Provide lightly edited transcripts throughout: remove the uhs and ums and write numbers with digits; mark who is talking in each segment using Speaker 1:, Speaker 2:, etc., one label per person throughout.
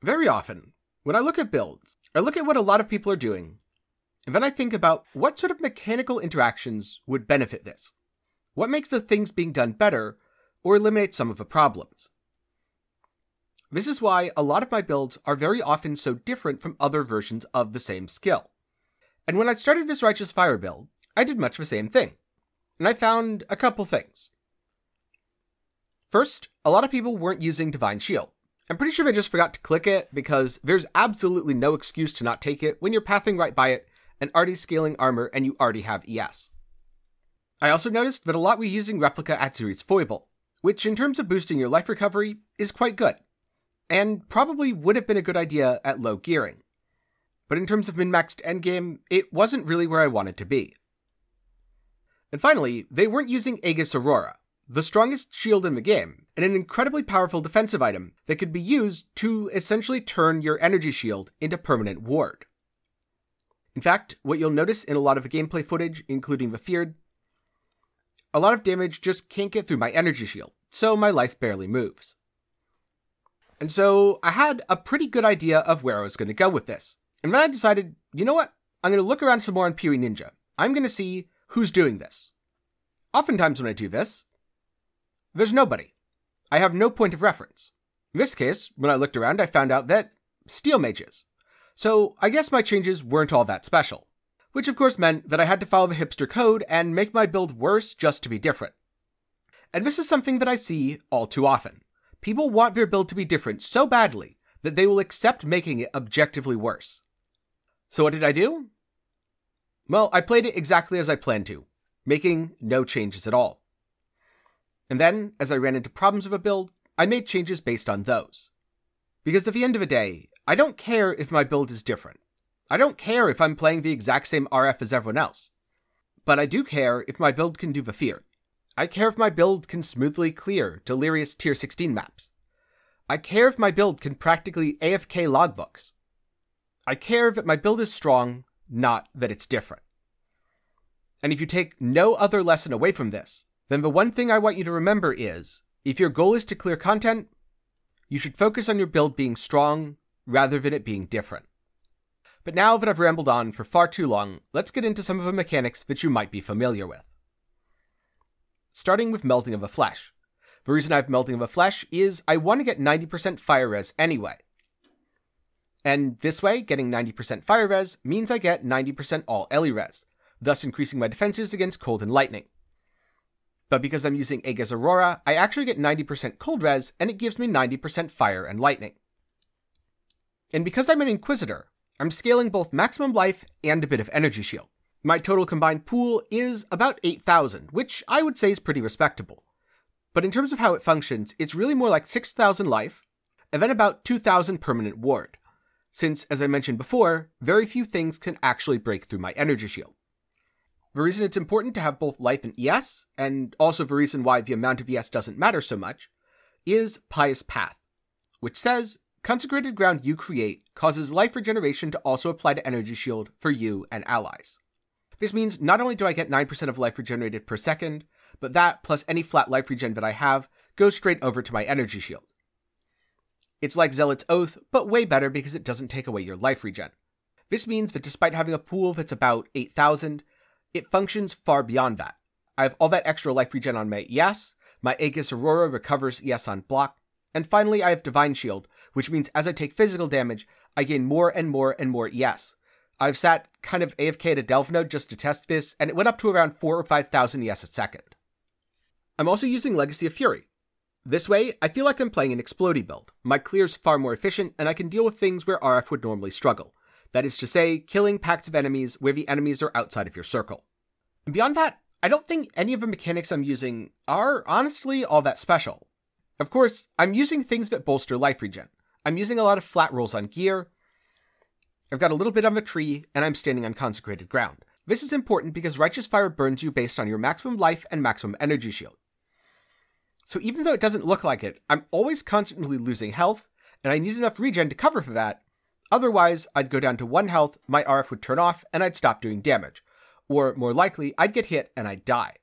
Speaker 1: Very often, when I look at builds, I look at what a lot of people are doing, and then I think about what sort of mechanical interactions would benefit this. What makes the things being done better, or eliminate some of the problems. This is why a lot of my builds are very often so different from other versions of the same skill. And when I started this Righteous Fire build, I did much the same thing. And I found a couple things. First, a lot of people weren't using Divine Shield. I'm pretty sure they just forgot to click it because there's absolutely no excuse to not take it when you're pathing right by it and already scaling armor and you already have ES. I also noticed that a lot were using Replica at Series Foible, which in terms of boosting your life recovery is quite good, and probably would have been a good idea at low gearing. But in terms of min-maxed endgame, it wasn't really where I wanted to be. And finally, they weren't using Aegis Aurora, the strongest shield in the game, and an incredibly powerful defensive item that could be used to essentially turn your energy shield into permanent ward. In fact, what you'll notice in a lot of the gameplay footage, including the Feared, a lot of damage just can't get through my energy shield, so my life barely moves. And so I had a pretty good idea of where I was going to go with this. And then I decided, you know what? I'm going to look around some more on Piri Ninja. I'm going to see who's doing this. Oftentimes when I do this, there's nobody. I have no point of reference. In this case, when I looked around, I found out that Steel Mages. So I guess my changes weren't all that special. Which of course meant that I had to follow the hipster code and make my build worse just to be different. And this is something that I see all too often. People want their build to be different so badly that they will accept making it objectively worse. So what did I do? Well, I played it exactly as I planned to, making no changes at all. And then, as I ran into problems with a build, I made changes based on those. Because at the end of the day, I don't care if my build is different. I don't care if I'm playing the exact same RF as everyone else. But I do care if my build can do the Fear. I care if my build can smoothly clear Delirious Tier 16 maps. I care if my build can practically AFK logbooks. I care that my build is strong, not that it's different. And if you take no other lesson away from this, then the one thing I want you to remember is, if your goal is to clear content, you should focus on your build being strong rather than it being different. But now that I've rambled on for far too long, let's get into some of the mechanics that you might be familiar with. Starting with Melting of the Flesh. The reason I have Melting of the Flesh is I want to get 90% fire res anyway. And this way, getting 90% fire res means I get 90% all Ellie res, thus increasing my defenses against cold and lightning. But because I'm using Aegis Aurora, I actually get 90% cold res, and it gives me 90% fire and lightning. And because I'm an Inquisitor, I'm scaling both maximum life and a bit of energy shield. My total combined pool is about 8,000, which I would say is pretty respectable. But in terms of how it functions, it's really more like 6,000 life, and then about 2,000 permanent ward. Since, as I mentioned before, very few things can actually break through my energy shield. The reason it's important to have both life and ES, and also the reason why the amount of ES doesn't matter so much, is Pious Path, which says, consecrated ground you create causes life regeneration to also apply to energy shield for you and allies. This means not only do I get 9% of life regenerated per second, but that plus any flat life regen that I have goes straight over to my energy shield. It's like Zealot's Oath, but way better because it doesn't take away your life regen. This means that despite having a pool that's about 8,000, it functions far beyond that. I have all that extra life regen on my ES, my Aegis Aurora recovers ES on block, and finally I have Divine Shield, which means as I take physical damage, I gain more and more and more ES. I've sat kind of AFK at a Delve node just to test this, and it went up to around 4,000 or 5,000 ES a second. I'm also using Legacy of Fury. This way, I feel like I'm playing an Explodey build. My clear's far more efficient, and I can deal with things where RF would normally struggle. That is to say, killing packs of enemies where the enemies are outside of your circle. And beyond that, I don't think any of the mechanics I'm using are honestly all that special. Of course, I'm using things that bolster life regen. I'm using a lot of flat rolls on gear, I've got a little bit of a tree, and I'm standing on consecrated ground. This is important because Righteous Fire burns you based on your maximum life and maximum energy shield. So even though it doesn't look like it, I'm always constantly losing health, and I need enough regen to cover for that. Otherwise, I'd go down to 1 health, my RF would turn off, and I'd stop doing damage. Or, more likely, I'd get hit and I'd die.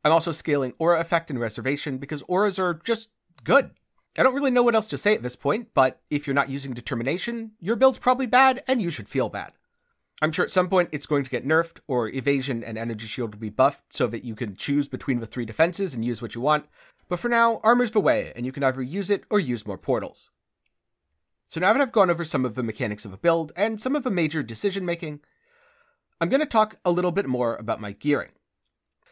Speaker 1: I'm also scaling Aura Effect and Reservation because auras are just good. I don't really know what else to say at this point, but if you're not using Determination, your build's probably bad, and you should feel bad. I'm sure at some point it's going to get nerfed, or Evasion and Energy Shield will be buffed so that you can choose between the 3 defenses and use what you want, but for now, Armor's the way, and you can either use it or use more portals. So now that I've gone over some of the mechanics of a build, and some of the major decision making, I'm going to talk a little bit more about my gearing.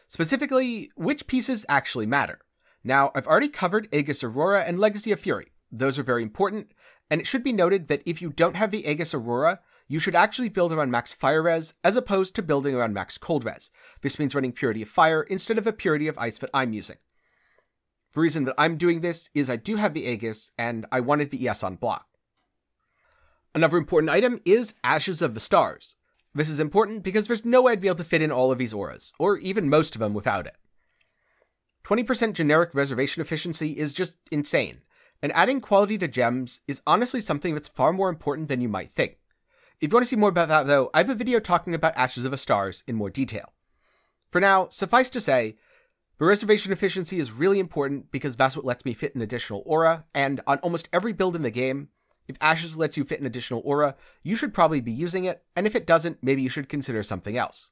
Speaker 1: Specifically, which pieces actually matter. Now, I've already covered Aegis Aurora and Legacy of Fury. Those are very important, and it should be noted that if you don't have the Aegis Aurora, you should actually build around max fire res, as opposed to building around max cold res. This means running Purity of Fire instead of a Purity of Ice that I'm using. The reason that I'm doing this is I do have the Aegis, and I wanted the ES on block. Another important item is Ashes of the Stars. This is important because there's no way I'd be able to fit in all of these auras, or even most of them without it. 20% generic reservation efficiency is just insane, and adding quality to gems is honestly something that's far more important than you might think. If you want to see more about that though, I have a video talking about Ashes of the Stars in more detail. For now, suffice to say, the reservation efficiency is really important because that's what lets me fit an additional aura, and on almost every build in the game, if Ashes lets you fit an additional aura, you should probably be using it, and if it doesn't, maybe you should consider something else.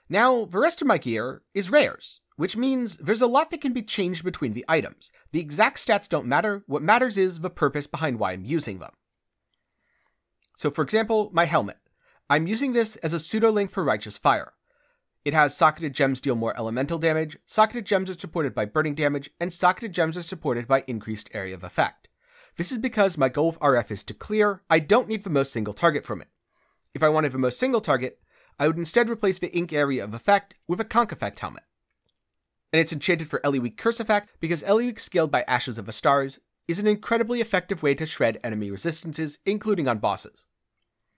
Speaker 1: Now, the rest of my gear is rares, which means there's a lot that can be changed between the items. The exact stats don't matter, what matters is the purpose behind why I'm using them. So for example, my helmet. I'm using this as a pseudo-link for Righteous Fire. It has socketed gems deal more elemental damage, socketed gems are supported by burning damage, and socketed gems are supported by increased area of effect. This is because my goal with RF is to clear, I don't need the most single target from it. If I wanted the most single target, I would instead replace the ink area of effect with a conk effect helmet. And it's enchanted for Ellie Weak Curse effect because Ellie Weak scaled by Ashes of the Stars is an incredibly effective way to shred enemy resistances, including on bosses.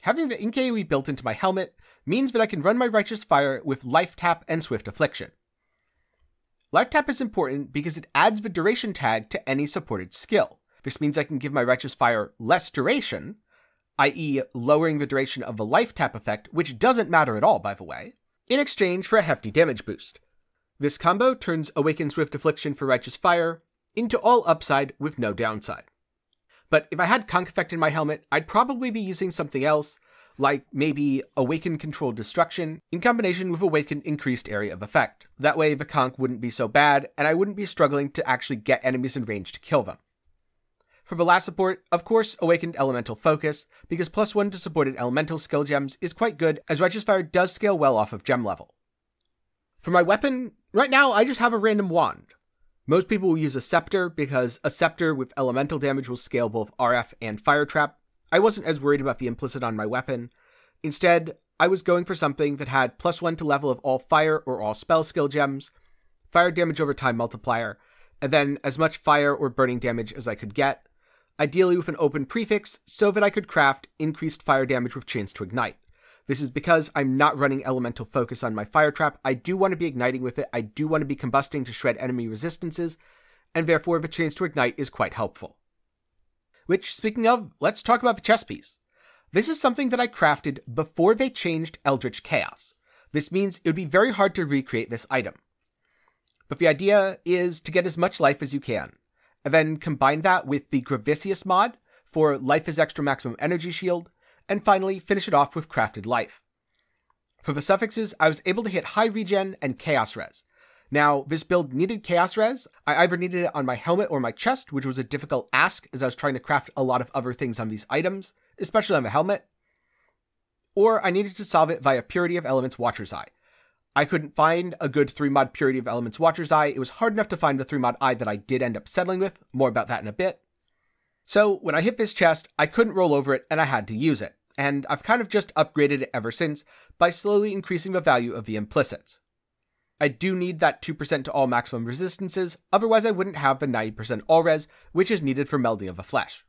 Speaker 1: Having the Tenkiei built into my helmet means that I can run my Righteous Fire with Life Tap and Swift Affliction. Life Tap is important because it adds the duration tag to any supported skill. This means I can give my Righteous Fire less duration, i.e. lowering the duration of the Life Tap effect, which doesn't matter at all by the way, in exchange for a hefty damage boost. This combo turns Awaken Swift Affliction for Righteous Fire into all upside with no downside. But if I had Conk Effect in my helmet, I'd probably be using something else, like maybe Awaken Controlled Destruction in combination with Awaken Increased Area of Effect. That way the Conk wouldn't be so bad, and I wouldn't be struggling to actually get enemies in range to kill them. For the last support, of course, Awakened Elemental Focus, because +1 to supported elemental skill gems is quite good, as Righteous Fire does scale well off of gem level. For my weapon, right now I just have a random wand. Most people will use a scepter because a scepter with elemental damage will scale both RF and fire trap. I wasn't as worried about the implicit on my weapon. Instead, I was going for something that had +1 to level of all fire or all spell skill gems, fire damage over time multiplier, and then as much fire or burning damage as I could get, ideally with an open prefix so that I could craft increased fire damage with chance to ignite. This is because I'm not running elemental focus on my fire trap. I do want to be igniting with it, I do want to be combusting to shred enemy resistances, and therefore the chance to ignite is quite helpful. Which, speaking of, let's talk about the Chestpiece. This is something that I crafted before they changed Eldritch Chaos. This means it would be very hard to recreate this item. But the idea is to get as much life as you can, and then combine that with the Gravicious mod for Life is Extra Maximum Energy Shield, and finally finish it off with Crafted Life. For the suffixes, I was able to hit high regen and chaos res. Now, this build needed chaos res. I either needed it on my helmet or my chest, which was a difficult ask as I was trying to craft a lot of other things on these items, especially on the helmet, or I needed to solve it via Purity of Elements Watcher's Eye. I couldn't find a good 3-mod Purity of Elements Watcher's Eye. It was hard enough to find the 3-mod eye that I did end up settling with. More about that in a bit. So when I hit this chest, I couldn't roll over it and I had to use it. And I've kind of just upgraded it ever since by slowly increasing the value of the implicits. I do need that 2% to all maximum resistances, otherwise I wouldn't have the 90% all res, which is needed for melding of the flesh.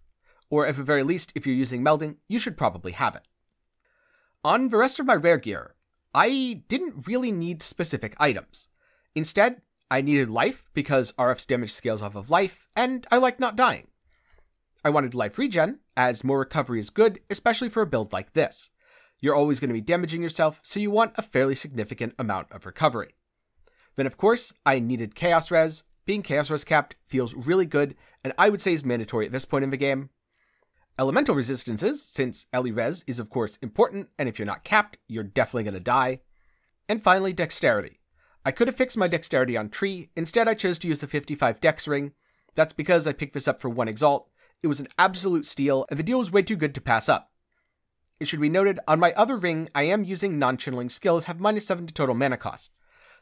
Speaker 1: Or at the very least, if you're using melding, you should probably have it. On the rest of my rare gear, I didn't really need specific items. Instead, I needed life because RF's damage scales off of life, and I like not dying. I wanted life regen, as more recovery is good, especially for a build like this. You're always going to be damaging yourself, so you want a fairly significant amount of recovery. Then of course, I needed chaos res, being Chaos Res capped feels really good, and I would say is mandatory at this point in the game. Elemental resistances, since Ele Res is of course important, and if you're not capped, you're definitely going to die. And finally, Dexterity. I could have fixed my Dexterity on Tree, instead I chose to use the 55 Dex ring. That's because I picked this up for 1 Exalt. It was an absolute steal, and the deal was way too good to pass up. It should be noted, on my other ring, I am using non-channeling skills have -7 to total mana cost.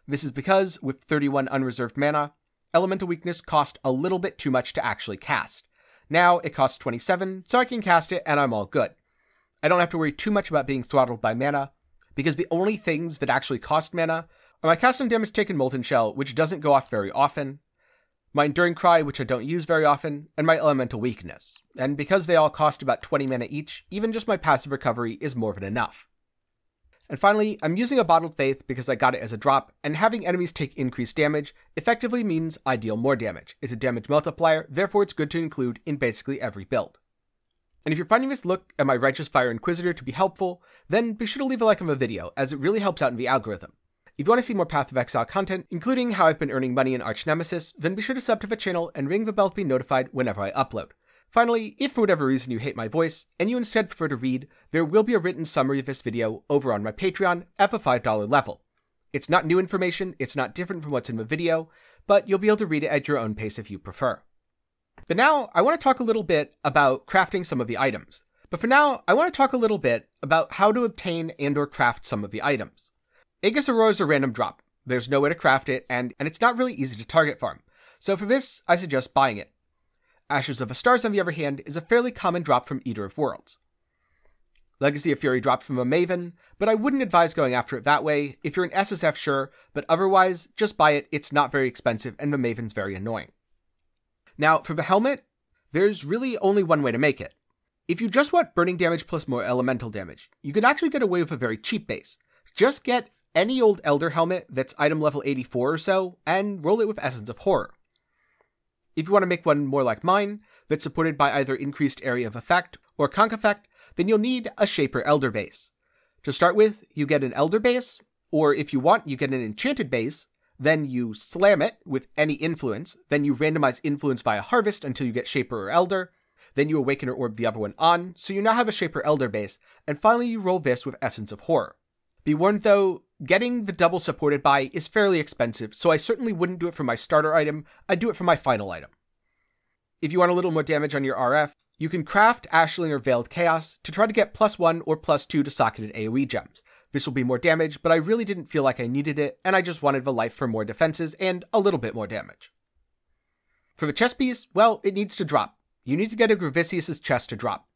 Speaker 1: This is because, with 31 unreserved mana, Elemental Weakness cost a little bit too much to actually cast. Now it costs 27, so I can cast it and I'm all good. I don't have to worry too much about being throttled by mana, because the only things that actually cost mana are my cast on damage taken Molten Shell, which doesn't go off very often, my Enduring Cry, which I don't use very often, and my Elemental Weakness. And because they all cost about 20 mana each, even just my passive recovery is more than enough. And finally, I'm using a Bottled Faith because I got it as a drop, and having enemies take increased damage effectively means I deal more damage. It's a damage multiplier, therefore it's good to include in basically every build. And if you're finding this look at my Righteous Fire Inquisitor to be helpful, then be sure to leave a like on the video, as it really helps out in the algorithm. If you want to see more Path of Exile content, including how I've been earning money in Arch Nemesis, then be sure to sub to the channel and ring the bell to be notified whenever I upload. Finally, if for whatever reason you hate my voice, and you instead prefer to read, there will be a written summary of this video over on my Patreon at the $5 level. It's not new information, it's not different from what's in the video, but you'll be able to read it at your own pace if you prefer. But now, I want to talk a little bit about crafting some of the items. But for now, I want to talk a little bit about how to obtain and or craft some of the items. Aegis Aurora is a random drop. There's no way to craft it, and it's not really easy to target farm. So for this, I suggest buying it. Ashes of the Stars, on the other hand, is a fairly common drop from Eater of Worlds. Legacy of Fury dropped from a Maven, but I wouldn't advise going after it that way. If you're an SSF, sure, but otherwise, just buy it. It's not very expensive, and the Maven's very annoying. Now, for the helmet, there's really only one way to make it. If you just want burning damage plus more elemental damage, you can actually get away with a very cheap base. Just get any old Elder helmet that's item level 84 or so, and roll it with Essence of Horror. If you want to make one more like mine, that's supported by either increased area of effect or conk effect, then you'll need a Shaper Elder base. To start with, you get an Elder base, or if you want, you get an Enchanted base, then you slam it with any influence, then you randomize influence via Harvest until you get Shaper or Elder, then you awaken or orb the other one on, so you now have a Shaper Elder base, and finally you roll this with Essence of Horror. Be warned though, getting the double supported by is fairly expensive, so I certainly wouldn't do it for my starter item, I'd do it for my final item. If you want a little more damage on your RF, you can craft Ashling or Veiled Chaos to try to get +1 or +2 to socketed AoE gems. This will be more damage, but I really didn't feel like I needed it, and I just wanted the life for more defenses and a little bit more damage. For the Chestpiece, well, it needs to drop. You need to get a Gravicius' chest to drop.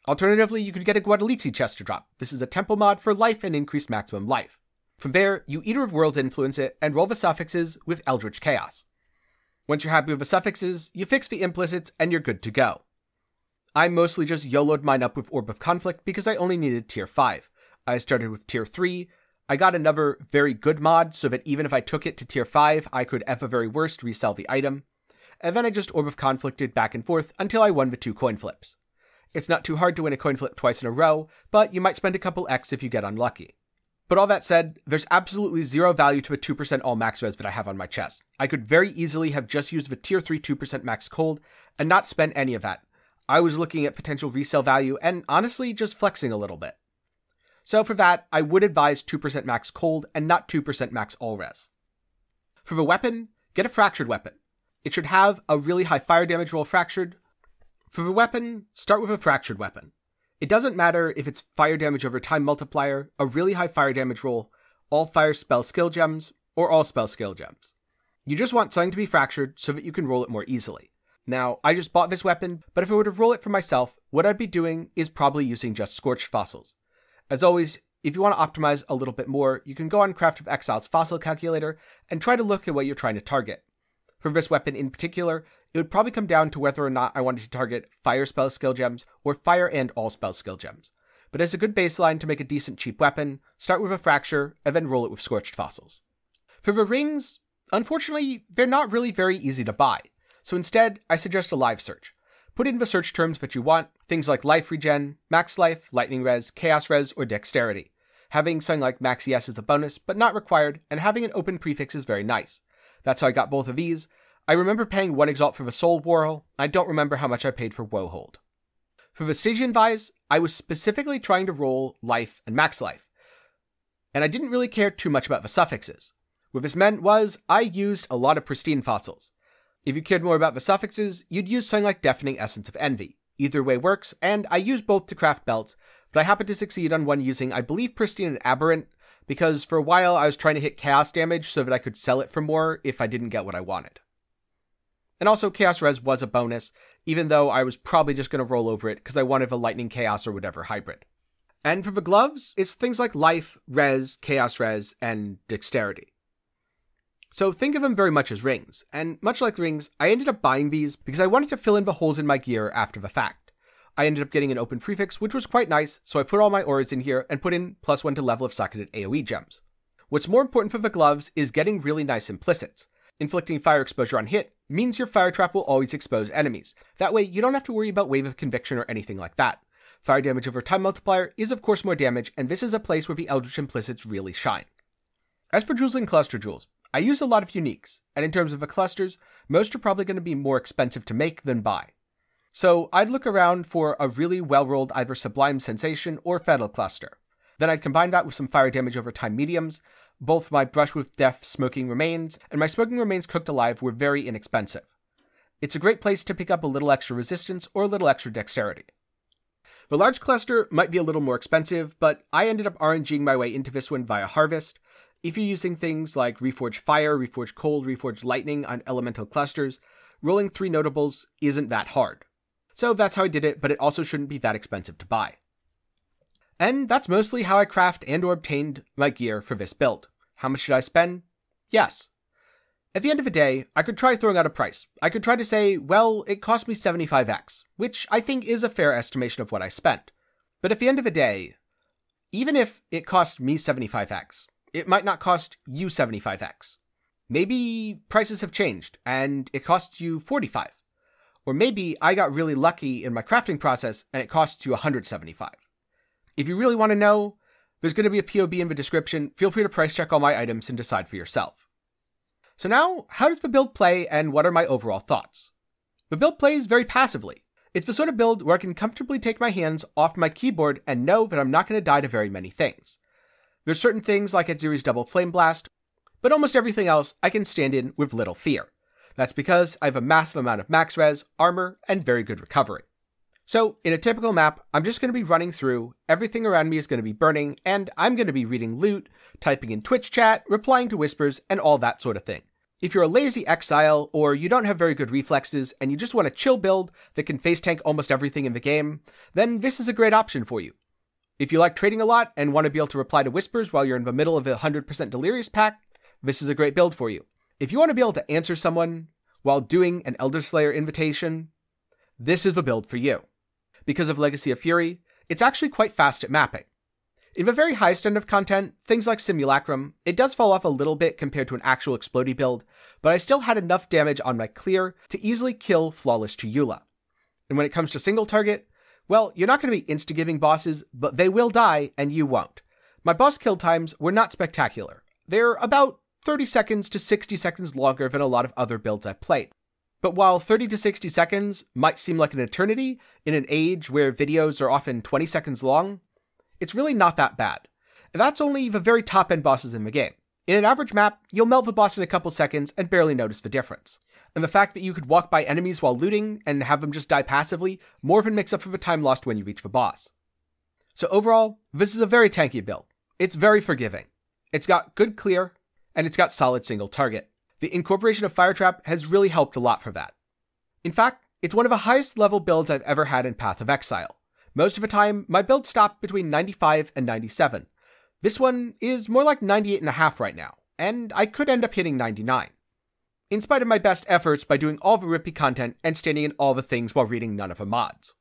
Speaker 1: Alternatively, you could get a Guadalizi chest to drop. This is a temple mod for life and increased maximum life. From there, you Eater of Worlds influence it and roll the suffixes with Eldritch Chaos. Once you're happy with the suffixes, you fix the implicits and you're good to go. I mostly just YOLO'd mine up with Orb of Conflict because I only needed tier 5. I started with tier 3. I got another very good mod so that even if I took it to tier 5, I could at the very worst resell the item. And then I just Orb of Conflicted back and forth until I won the 2 coin flips. It's not too hard to win a coin flip twice in a row, but you might spend a couple X if you get unlucky. But all that said, there's absolutely zero value to the 2% all max res that I have on my chest. I could very easily have just used the tier 3 2% max cold and not spent any of that. I was looking at potential resale value and honestly just flexing a little bit. So for that, I would advise 2% max cold and not 2% max all res. For the weapon, get a fractured weapon. It should have a really high fire damage roll fractured. For the weapon, start with a fractured weapon. It doesn't matter if it's fire damage over time multiplier, a really high fire damage roll, all fire spell skill gems, or all spell skill gems. You just want something to be fractured so that you can roll it more easily. Now, I just bought this weapon, but if I were to roll it for myself, what I'd be doing is probably using just Scorched Fossils. As always, if you want to optimize a little bit more, you can go on Craft of Exile's Fossil Calculator and try to look at what you're trying to target. For this weapon in particular, it would probably come down to whether or not I wanted to target fire spell skill gems or fire and all spell skill gems. But as a good baseline to make a decent cheap weapon, start with a fracture and then roll it with Scorched Fossils. For the rings, unfortunately, they're not really very easy to buy. So instead, I suggest a live search. Put in the search terms that you want, things like life regen, max life, lightning res, chaos res, or dexterity. Having something like max ES is a bonus, but not required, and having an open prefix is very nice. That's how I got both of these. I remember paying 1 exalt for the Soul Whirl. I don't remember how much I paid for Woehold. For Vestigian Vise, I was specifically trying to roll life and max life, and I didn't really care too much about the suffixes. What this meant was I used a lot of pristine fossils. If you cared more about the suffixes, you'd use something like Deafening Essence of Envy. Either way works, and I used both to craft belts, but I happened to succeed on one using, I believe, Pristine and Aberrant, because for a while I was trying to hit Chaos damage so that I could sell it for more if I didn't get what I wanted. And also, Chaos Res was a bonus, even though I was probably just going to roll over it because I wanted a Lightning Chaos or whatever hybrid. And for the gloves, it's things like Life, Res, Chaos Res, and Dexterity. So think of them very much as rings, and much like rings, I ended up buying these because I wanted to fill in the holes in my gear after the fact. I ended up getting an open prefix, which was quite nice, so I put all my auras in here and put in +1 to level of socketed AoE gems. What's more important for the gloves is getting really nice implicits. Inflicting fire exposure on hit means your fire trap will always expose enemies. That way, you don't have to worry about Wave of Conviction or anything like that. Fire damage over time multiplier is of course more damage, and this is a place where the Eldritch implicits really shine. As for jewels and cluster jewels, I use a lot of uniques, and in terms of the clusters, most are probably going to be more expensive to make than buy. So I'd look around for a really well-rolled either Sublime Sensation or Fatal cluster. Then I'd combine that with some fire damage over time mediums. Both my Brush with Death Smoking Remains and my Smoking Remains Cooked Alive were very inexpensive. It's a great place to pick up a little extra resistance or a little extra dexterity. The large cluster might be a little more expensive, but I ended up RNGing my way into this one via Harvest. If you're using things like Reforged Fire, Reforged Cold, Reforged Lightning on elemental clusters, rolling 3 notables isn't that hard. So that's how I did it, but it also shouldn't be that expensive to buy. And that's mostly how I craft and or obtained my gear for this build. How much did I spend? Yes. At the end of the day, I could try throwing out a price. I could try to say, well, it cost me 75x, which I think is a fair estimation of what I spent. But at the end of the day, even if it cost me 75x, it might not cost you 75x. Maybe prices have changed and it costs you 45. Or maybe I got really lucky in my crafting process and it costs you 175. If you really want to know, there's going to be a POB in the description. Feel free to price check all my items and decide for yourself. So now, how does the build play and what are my overall thoughts? The build plays very passively. It's the sort of build where I can comfortably take my hands off my keyboard and know that I'm not going to die to very many things. There's certain things like Edziri's Double Flame Blast, but almost everything else I can stand in with little fear. That's because I have a massive amount of max res, armor, and very good recovery. So, in a typical map, I'm just going to be running through, everything around me is going to be burning, and I'm going to be reading loot, typing in Twitch chat, replying to whispers, and all that sort of thing. If you're a lazy exile, or you don't have very good reflexes, and you just want a chill build that can face tank almost everything in the game, then this is a great option for you. If you like trading a lot and want to be able to reply to whispers while you're in the middle of a 100% Delirious pack, this is a great build for you. If you want to be able to answer someone while doing an Elder Slayer invitation, this is the build for you. Because of Legacy of Fury, it's actually quite fast at mapping. In the very highest end of content, things like Simulacrum, it does fall off a little bit compared to an actual Explodey build, but I still had enough damage on my clear to easily kill Flawless Chiyula. And when it comes to single target, well, you're not going to be insta-giving bosses, but they will die and you won't. My boss kill times were not spectacular. They're about 30 seconds to 60 seconds longer than a lot of other builds I've played. But while 30 to 60 seconds might seem like an eternity in an age where videos are often 20 seconds long, it's really not that bad. And that's only the very top end bosses in the game. In an average map, you'll melt the boss in a couple seconds and barely notice the difference. And the fact that you could walk by enemies while looting and have them just die passively more than makes up for the time lost when you reach the boss. So overall, this is a very tanky build. It's very forgiving. It's got good clear, and it's got solid single target. The incorporation of Fire Trap has really helped a lot for that. In fact, it's one of the highest level builds I've ever had in Path of Exile. Most of the time, my build stopped between 95 and 97. This one is more like 98.5 right now, and I could end up hitting 99. In spite of my best efforts by doing all the rippy content and standing in all the things while reading none of the mods.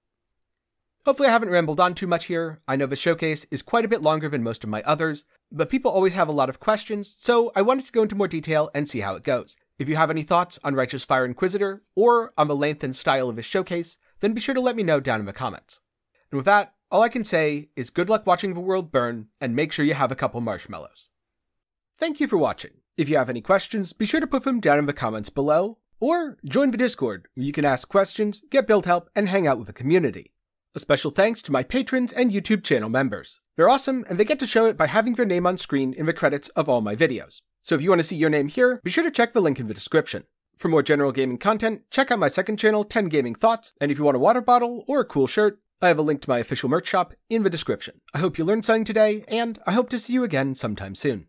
Speaker 1: Hopefully I haven't rambled on too much here. I know the showcase is quite a bit longer than most of my others, but people always have a lot of questions, so I wanted to go into more detail and see how it goes. If you have any thoughts on Righteous Fire Inquisitor, or on the length and style of this showcase, then be sure to let me know down in the comments. And with that, all I can say is good luck watching the world burn, and make sure you have a couple marshmallows. Thank you for watching. If you have any questions, be sure to put them down in the comments below, Or join the Discord, where you can ask questions, get build help, and hang out with the community. A special thanks to my patrons and YouTube channel members. They're awesome, and they get to show it by having their name on screen in the credits of all my videos. So if you want to see your name here, be sure to check the link in the description. For more general gaming content, check out my second channel, 10 Gaming Thoughts, and if you want a water bottle or a cool shirt, I have a link to my official merch shop in the description. I hope you learned something today, and I hope to see you again sometime soon.